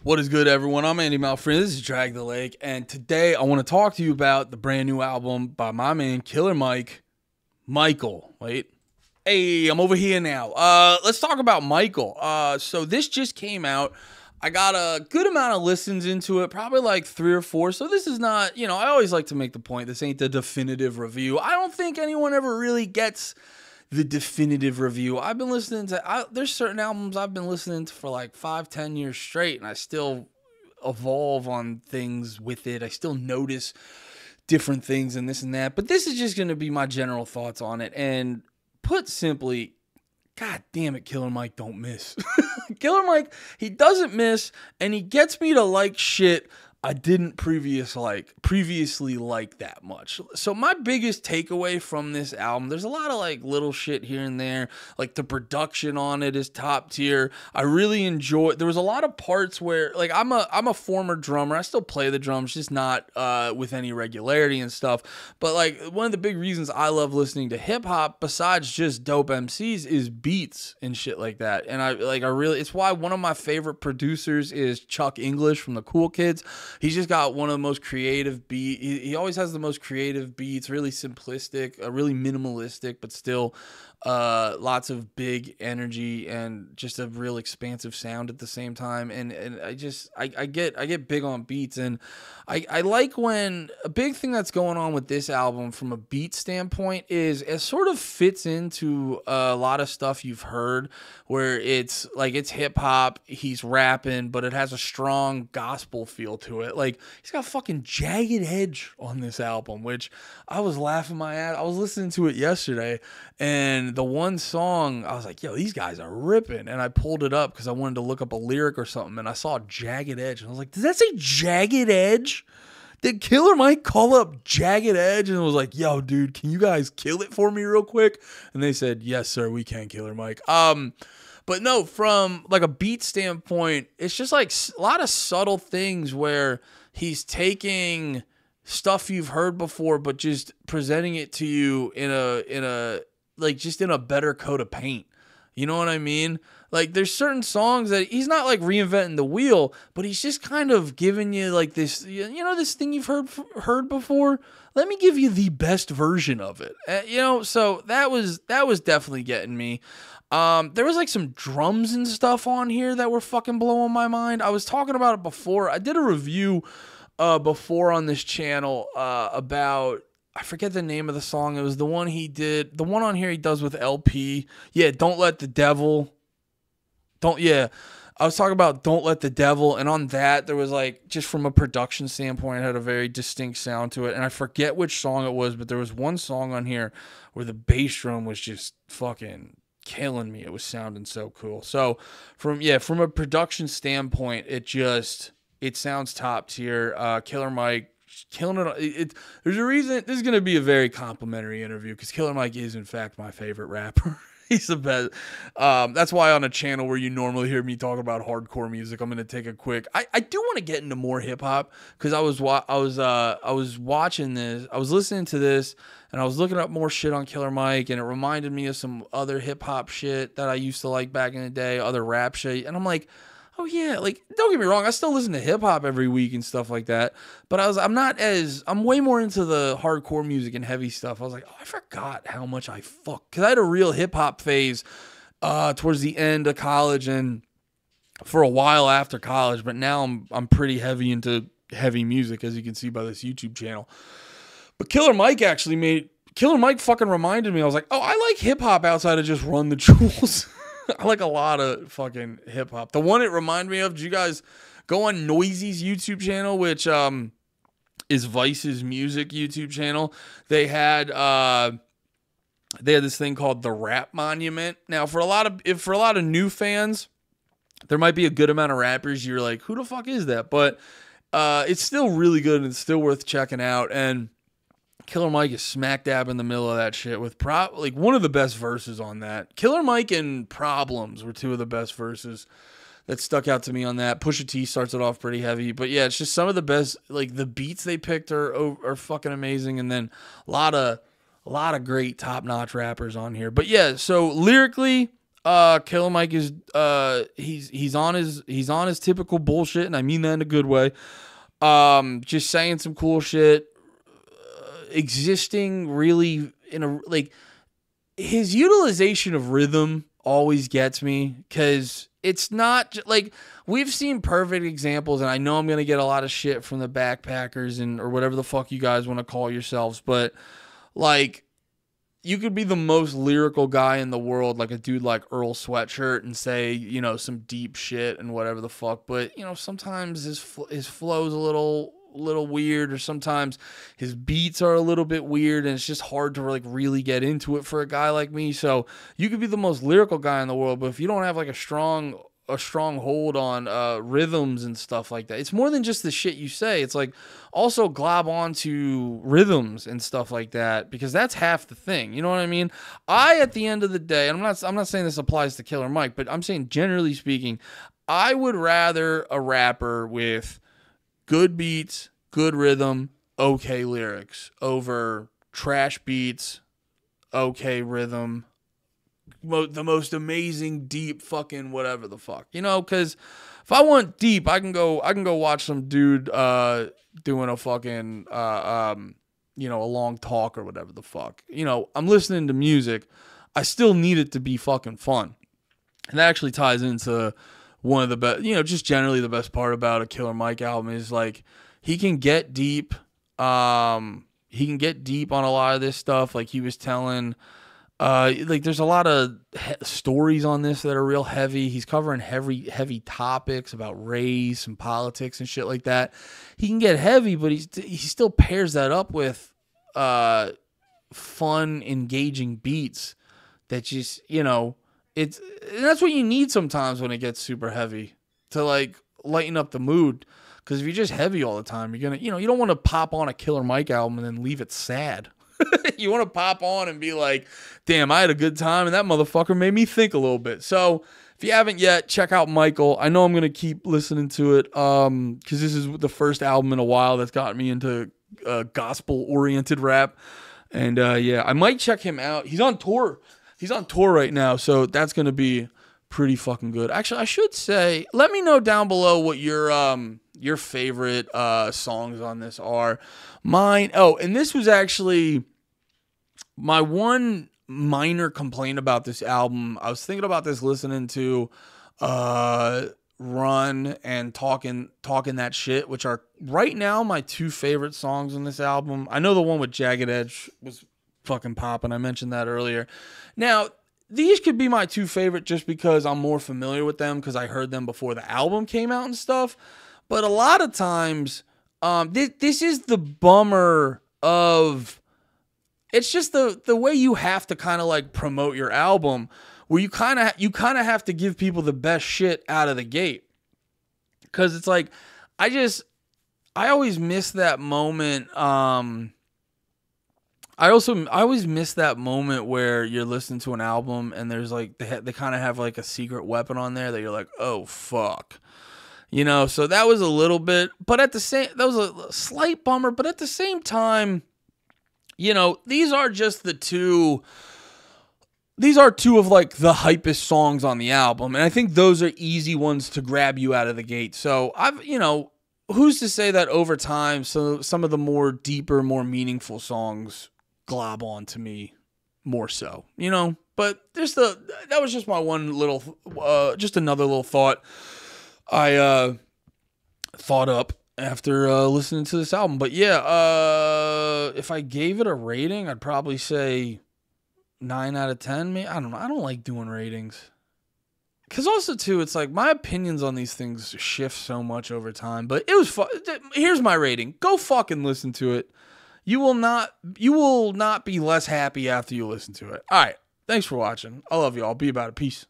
What is good, everyone? I'm Andy Malfrin. This is Drag the Lake, and today I want to talk to you about the brand new album by my man Killer Mike. Michael, wait. Hey, I'm over here now. Let's talk about Michael. So this just came out. I got a good amount of listens into it, probably like 3 or 4. So this is not, I always like to make the point, this ain't the definitive review. I don't think anyone ever really gets the definitive review. I've been listening to, there's certain albums I've been listening to for like 5-10 years straight, and I still evolve on things with it. I still notice different things and this and that, but this is just going to be my general thoughts on it. And put simply, God damn it, Killer Mike don't miss. Killer Mike, he doesn't miss, and he gets me to like shit I didn't previously like that much. So my biggest takeaway from this album, there's a lot of like little shit here and there. Like the production on it is top tier. I really enjoy. There was a lot of parts where like I'm a former drummer. I still play the drums, just not with any regularity and stuff. But like one of the big reasons I love listening to hip hop, besides just dope MCs, is beats and shit like that. And it's why one of my favorite producers is Chuck English from the Cool Kids. He's just got one of the most creative beats. He always has the most creative beats, really simplistic, really minimalistic, but still lots of big energy and just a real expansive sound at the same time. And I get big on beats, and I like when a big thing that's going on with this album from a beat standpoint is it sort of fits into a lot of stuff you've heard where it's like it's hip hop, he's rapping, but it has a strong gospel feel to it. Like he's got fucking Jagged Edge on this album, which I was laughing my ass. I was listening to it yesterday, and the one song I was like, yo, these guys are ripping. And I pulled it up because I wanted to look up a lyric or something, and I saw Jagged Edge, and I was like, does that say Jagged Edge? Did Killer Mike call up Jagged Edge and was like, yo, dude, can you guys kill it for me real quick? And they said, yes, sir, we can, Killer Mike. But no, from like a beat standpoint, it's just like a lot of subtle things where he's taking stuff you've heard before, but just presenting it to you in a better coat of paint. You know what I mean? Like there's certain songs that he's not like reinventing the wheel, but he's just kind of giving you like this, this thing you've heard before. Let me give you the best version of it. So that was definitely getting me. There was like some drums and stuff on here that were fucking blowing my mind. I was talking about it before. I did a review before on this channel about, I forget the name of the song. It was the one he did, the one on here he does with LP. Yeah, Don't Let the Devil. I was talking about Don't Let the Devil, and on that there was like, just from a production standpoint, it had a very distinct sound to it. And I forget which song it was, but there was one song on here where the bass drum was just fucking killing me. It was sounding so cool. So from a production standpoint, it sounds top tier. Killer Mike killing it. There's a reason this is going to be a very complimentary interview, because Killer Mike is in fact my favorite rapper. He's the best. That's why on a channel where you normally hear me talk about hardcore music, I'm going to take a quick. I do want to get into more hip hop, because I was watching this. I was listening to this, and I was looking up more shit on Killer Mike, and it reminded me of some other hip hop shit that I used to like back in the day, other rap shit, and I'm like, oh yeah, like don't get me wrong, I still listen to hip hop every week and stuff like that, but I'm way more into the hardcore music and heavy stuff. I was like, oh, I forgot how much because I had a real hip hop phase towards the end of college and for a while after college, but now I'm pretty heavy into heavy music, as you can see by this YouTube channel. But Killer Mike fucking reminded me. I was like, oh, I like hip hop outside of just Run the Jewels. I like a lot of fucking hip hop. The one it reminded me of, did you guys go on Noisy's YouTube channel, which is Vice's music YouTube channel? They had this thing called the Rap Monument. Now, for a lot of new fans, there might be a good amount of rappers you're like, who the fuck is that? But it's still really good, and it's still worth checking out. And Killer Mike is smack dab in the middle of that shit with one of the best verses on that. Killer Mike and Problems were two of the best verses that stuck out to me on that. Pusha T starts it off pretty heavy, but yeah, it's just some of the best. Like the beats they picked are fucking amazing, and then a lot of great top notch rappers on here. But yeah, so lyrically, Killer Mike is he's on his typical bullshit, and I mean that in a good way. Just saying some cool shit, existing really in a like his utilization of rhythm always gets me, because it's not like we've seen perfect examples, and I know I'm gonna get a lot of shit from the backpackers and or whatever the fuck you guys want to call yourselves, but like you could be the most lyrical guy in the world, like a dude like Earl Sweatshirt, and say, you know, some deep shit and whatever the fuck. But, you know, sometimes his flow's a little weird, or sometimes his beats are a little bit weird, and it's just hard to like really get into it for a guy like me. So you could be the most lyrical guy in the world, but if you don't have like a strong hold on rhythms and stuff like that, it's more than just the shit you say. It's like also glob onto rhythms and stuff like that, because that's half the thing. You know what I mean? At the end of the day, and I'm not saying this applies to Killer Mike, but I'm saying generally speaking, I would rather a rapper with good beats, good rhythm, okay lyrics over trash beats, okay rhythm, the most amazing deep fucking whatever the fuck, you know? Because if I want deep, I can go watch some dude doing a fucking you know, a long talk or whatever the fuck. You know, I'm listening to music, I still need it to be fucking fun, and that actually ties into one of the best, you know, just generally the best part about a Killer Mike album is like he can get deep. He can get deep on a lot of this stuff, like he was telling. Like there's a lot of stories on this that are real heavy. He's covering heavy topics about race and politics and shit like that. He can get heavy, but he still pairs that up with fun, engaging beats that just, you know, and that's what you need sometimes when it gets super heavy, to like lighten up the mood. Because if you're just heavy all the time, you're gonna, you know, you don't want to pop on a Killer Mike album and then leave it sad. You want to pop on and be like, damn, I had a good time, and that motherfucker made me think a little bit. So if you haven't yet, check out Michael. I know I'm going to keep listening to it because this is the first album in a while that's gotten me into gospel-oriented rap. And yeah, I might check him out. He's on tour. He's on tour right now, so that's going to be pretty fucking good. Actually, I should say, let me know down below what your favorite songs on this are. Mine, and this was actually my one minor complaint about this album. I was thinking about this listening to Run and Talking That Shit, which are right now my two favorite songs on this album. I know the one with Jagged Edge was fucking popping. I mentioned that earlier. Now, these could be my two favorite just because I'm more familiar with them, because I heard them before the album came out and stuff. But a lot of times, this is the bummer of, it's just the way you have to kind of like promote your album, where you kind of have to give people the best shit out of the gate. Because it's like, I always miss that moment. I always miss that moment where you're listening to an album and there's like, they kind of have like a secret weapon on there that you're like, oh fuck. You know, so that was a little bit, but that was a slight bummer, but at the same time, you know, these are two of like the hypest songs on the album, and I think those are easy ones to grab you out of the gate. So you know, who's to say that over time, so some of the more deeper, more meaningful songs glob on to me more so, you know, but that was just my one little, just another little thought I thought up after listening to this album. But yeah, if I gave it a rating, I'd probably say 9 out of 10. Maybe, I don't know. I don't like doing ratings, because also too, it's like my opinions on these things shift so much over time. But it was fun. Here's my rating. Go fucking listen to it. You will not be less happy after you listen to it. All right. Thanks for watching. I love you all. Be about it. Peace.